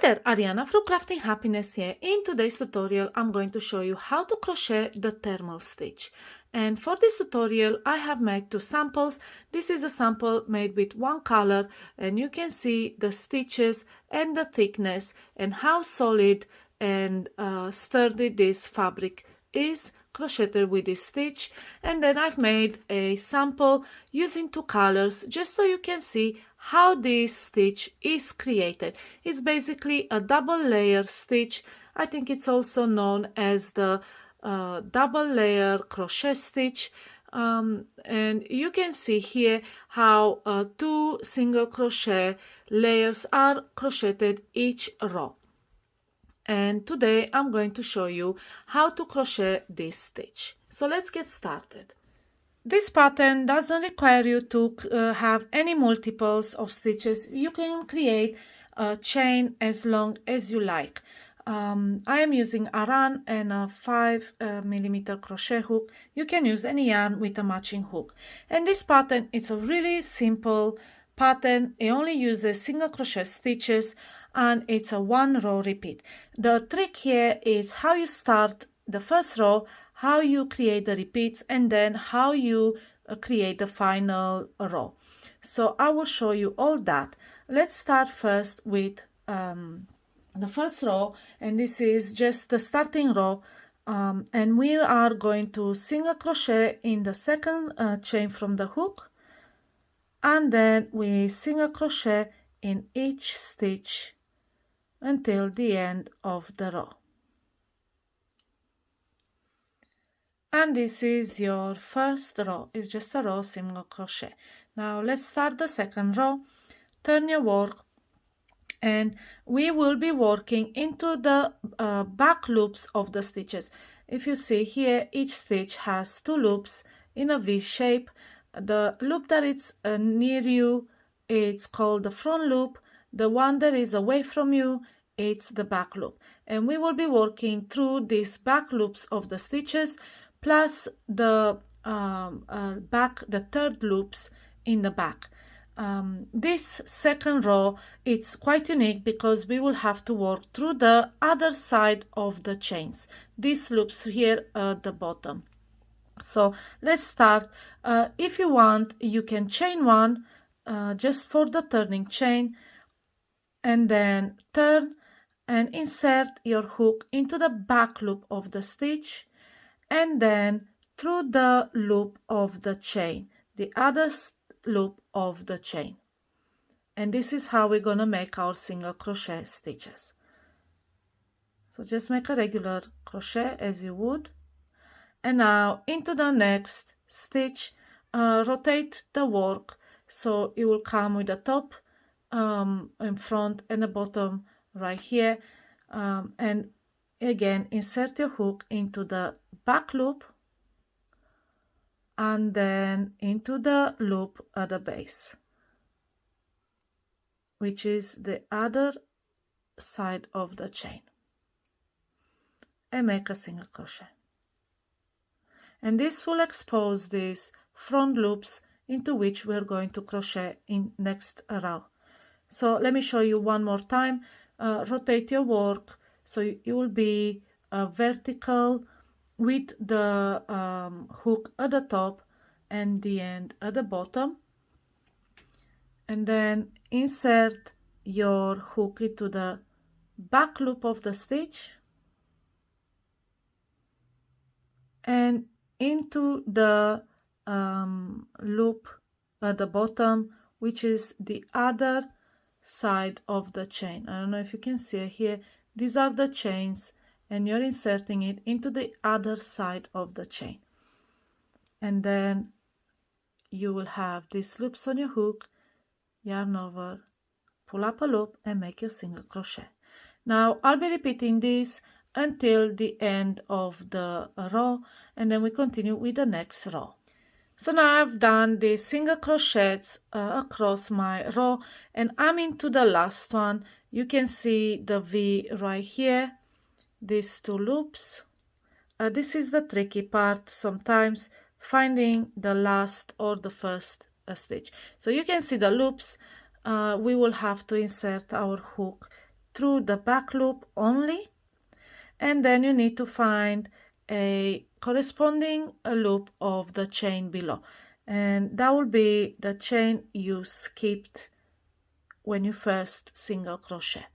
there, Ariana from Crafting Happiness here. In today's tutorial, I'm going to show you how to crochet the thermal stitch. And for this tutorial, I have made two samples. This is a sample made with one color, and you can see the stitches and the thickness and how solid and sturdy this fabric is crocheted with this stitch. And then I've made a sample using two colors just so you can see how this stitch is created. It's basically a double layer stitch. I think it's also known as the double layer crochet stitch. And you can see here how two single crochet layers are crocheted each row. And today I'm going to show you how to crochet this stitch. So let's get started. This pattern doesn't require you to have any multiples of stitches. You can create a chain as long as you like. I am using a yarn and a 5mm crochet hook. You can use any yarn with a matching hook. And this pattern is a really simple pattern. It only uses single crochet stitches and it's a one row repeat. The trick here is how you start the first row, how you create the repeats, and then how you create the final row. So I will show you all that. Let's start first with the first row, and this is just the starting row, and we are going to single crochet in the second chain from the hook, and then we single crochet in each stitch until the end of the row. And this is your first row. It's just a row single crochet. Now let's start the second row. Turn your work, and we will be working into the back loops of the stitches. If you see here, each stitch has two loops in a V shape. The loop that is near you, it's called the front loop. The one that is away from you, it's the back loop. And we will be working through these back loops of the stitches plus the the third loops in the back. This second row, it's quite unique because we will have to work through the other side of the chains. These loops here at the bottom. So let's start. If you want, you can chain one just for the turning chain, and then turn and insert your hook into the back loop of the stitch, and then through the loop of the chain, the other loop of the chain. And this is how we're going to make our single crochet stitches. So just make a regular crochet as you would, and now into the next stitch, rotate the work so it will come with the top in front and the bottom right here, and again insert your hook into the back loop and then into the loop at the base, which is the other side of the chain, and make a single crochet. And this will expose these front loops into which we're going to crochet in next row. So let me show you one more time. Rotate your work so you will be vertical with the hook at the top and the end at the bottom, and then insert your hook into the back loop of the stitch and into the loop at the bottom, which is the other side of the chain. I don't know if you can see here, these are the chains, and you're inserting it into the other side of the chain, and then you will have these loops on your hook, yarn over, pull up a loop, and make your single crochet. Now I'll be repeating this until the end of the row, and then we continue with the next row. So now I've done the single crochets across my row, and I'm into the last one. You can see the V right here, these two loops. This is the tricky part, sometimes finding the last or the first stitch. So you can see the loops. We will have to insert our hook through the back loop only, and then you need to find a corresponding loop of the chain below, and that will be the chain you skipped when you first single crochet.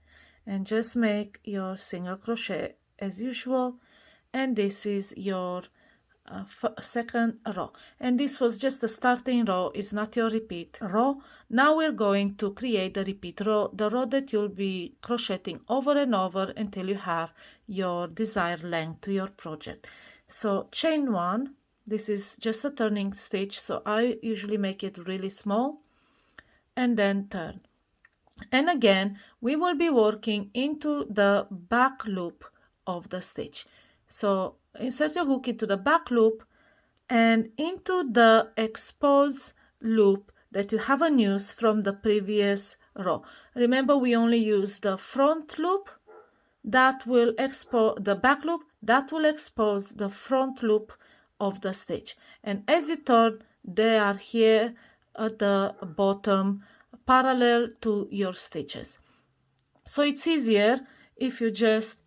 And just make your single crochet as usual, and this is your second row, and this was just the starting row, it's not your repeat row. Now we're going to create the repeat row, the row that you'll be crocheting over and over until you have your desired length to your project. So chain one, this is just a turning stitch, so I usually make it really small, and then turn. And again we will be working into the back loop of the stitch. So insert your hook into the back loop and into the expose loop that you haven't used from the previous row. Remember, we only use the front loop that will expose the back loop, that will expose the front loop of the stitch. And as you turn, they are here at the bottom, parallel to your stitches. So it's easier if you just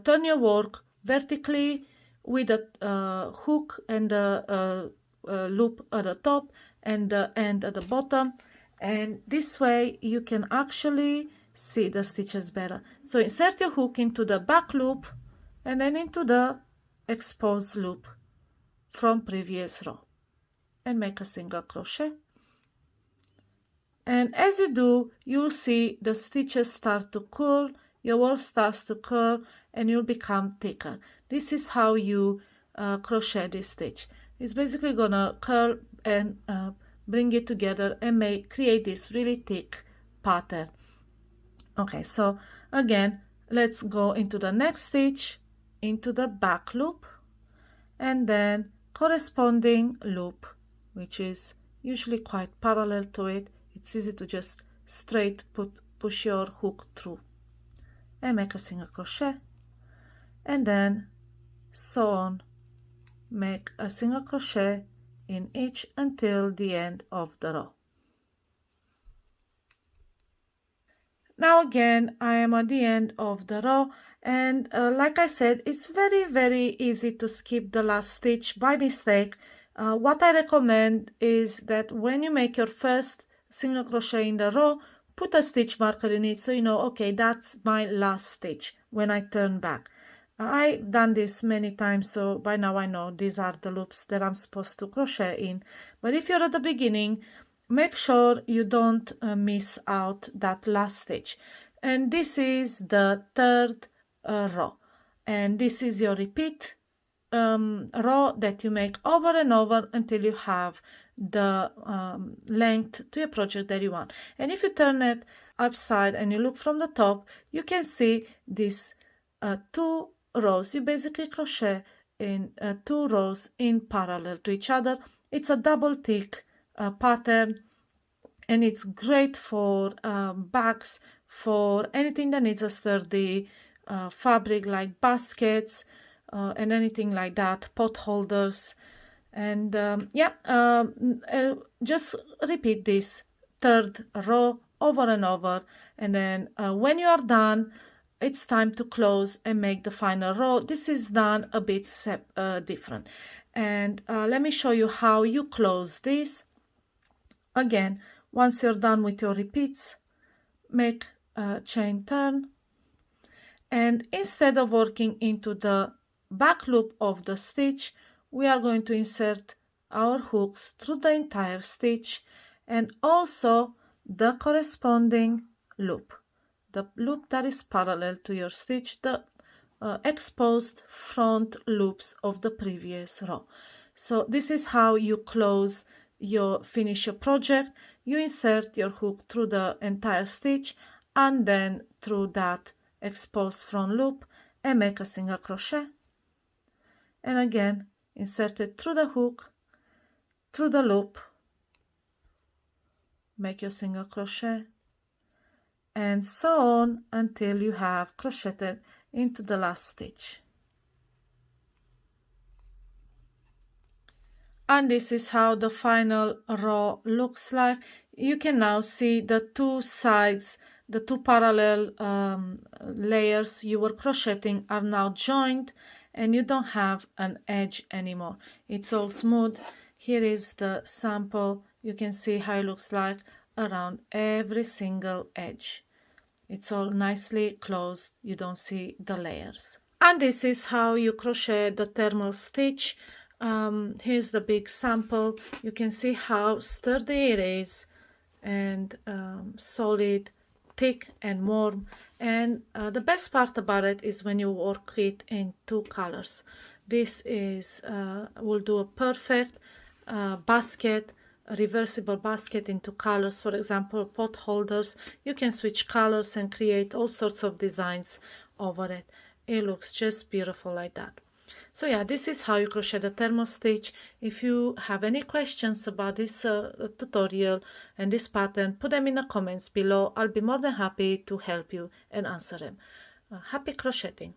turn your work vertically with a hook and a loop at the top and the end at the bottom, and this way you can actually see the stitches better. So insert your hook into the back loop and then into the exposed loop from previous row and make a single crochet. And as you do, you'll see the stitches start to curl, your work starts to curl, and you'll become thicker. This is how you crochet this stitch. It's basically gonna curl and bring it together and create this really thick pattern. Okay, so again, let's go into the next stitch, into the back loop, and then corresponding loop, which is usually quite parallel to it. It's easy to just straight push your hook through and make a single crochet, and then so on, make a single crochet in each until the end of the row. Now again, I am at the end of the row, and like I said, it's very easy to skip the last stitch by mistake. What I recommend is that when you make your first single crochet in the row, put a stitch marker in it so you know, okay, that's my last stitch when I turn back. I've done this many times, so by now I know these are the loops that I'm supposed to crochet in. But if you're at the beginning, make sure you don't miss out that last stitch. And this is the third row, and this is your repeat row that you make over and over until you have the length to your project that you want. And if you turn it upside and you look from the top, you can see these two rows. You basically crochet in 2 rows in parallel to each other. It's a double tick pattern, and it's great for bags, for anything that needs a sturdy fabric like baskets and anything like that, pot holders. And just repeat this third row over and over, and then when you are done, it's time to close and make the final row. This is done a bit different, and let me show you how you close this. Again, once you're done with your repeats, make a chain turn, and instead of working into the back loop of the stitch, we are going to insert our hooks through the entire stitch and also the corresponding loop, the loop that is parallel to your stitch, the exposed front loops of the previous row. So this is how you finish your project. You insert your hook through the entire stitch and then through that exposed front loop and make a single crochet, and again insert it through the hook, through the loop, make your single crochet, and so on until you have crocheted into the last stitch. And this is how the final row looks like. You can now see the two sides the two parallel layers you were crocheting are now joined, and you don't have an edge anymore. It's all smooth. Here is the sample. You can see how it looks like around every single edge. It's all nicely closed. You don't see the layers. And this is how you crochet the thermal stitch. Here's the big sample. You can see how sturdy it is, and solid, thick and warm. And the best part about it is when you work it in two colors. This is will do a perfect basket, a reversible basket in two colors. For example, pot holders. You can switch colors and create all sorts of designs over it. It looks just beautiful like that. So yeah, this is how you crochet the thermal stitch. If you have any questions about this tutorial and this pattern, put them in the comments below. I'll be more than happy to help you and answer them. Happy crocheting!